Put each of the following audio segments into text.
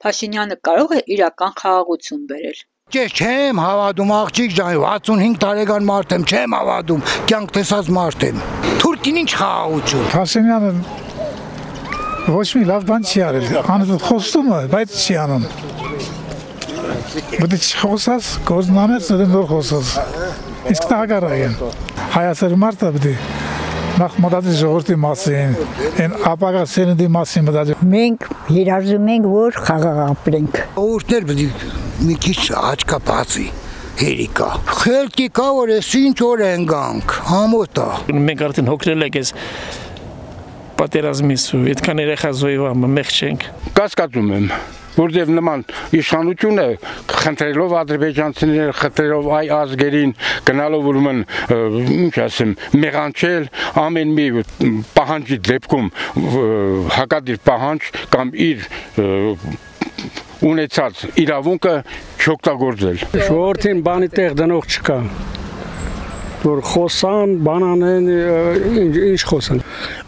Փաշինյանը կարող է իրական խաղաղություն բերել։ Ես չեմ հավատում աղջիկ ջան, 65 տարեկան մարդ եմ, չեմ հավատում, կյանք տեսած մարդ եմ։ Թուրքին ինչ խաղաղություն։ Փաշինյանը ոչ մի լավ բան չի արել, անը խոսում է, բայց չի անում։ Բայց չխոսած, կոզնանեց նոր խոսած։ Իսկ դա հակառակը։ Հայաստանի մարդը պետք է նախ մտածի ժողովրդի մասին, այն ապագա սերնդի մասին մտածի։ Մենք երազում ենք, որ խաղաղ ապրենք։ Ուստեր պետք է մի քիչ աչքա բացի։ Հերիկա։ Խելքի կա որ էս ինչ օր են գանք, համոտ է։ Մենք արդեն հոգնել ենք այս պատերազմից ու այդքան երեխա զոհվամը մեղ չենք։ Կասկածում եմ, որտեղ նման իշխանություն է խնդրելով ադրբեջանցիները, խնդրելով այ ազգերին գնալով ուրեմն ինչ ասեմ, մեղանչել ամեն մի պահանջի դեպքում հակադիր պահանջ կամ իր ունեցած իրավունքը չօգտագործել։ Ժողովրդին բանի տեղ դնող չկա։ Որ խոսան, բան անեն, ինչ խոսան։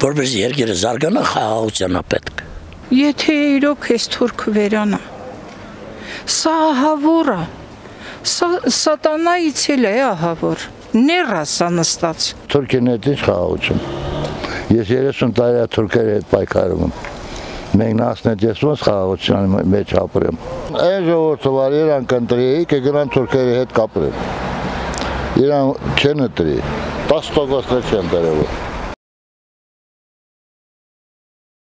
Որպես երկիրը զարգանա խաղաղությունը պետք։ Եթե իրոք այս թուրքը վերանա, սա ահավոր է, սա սատանայից էլ է ահավոր, ներ է սա նստած։ Թուրքին հետ ինչ խաղաղություն։ Ես 30 տարի է թուրքերի հետ պայքարում եմ։ Մենք նասնետ ես ոնց խաղաղության մեջ ապրեմ։ Այն ժողովուրդը որ իրան կընտրի, կգնան թուրքերի հետ կապրեն։ Իրան չեն ընտրի, 10% չեն դրել։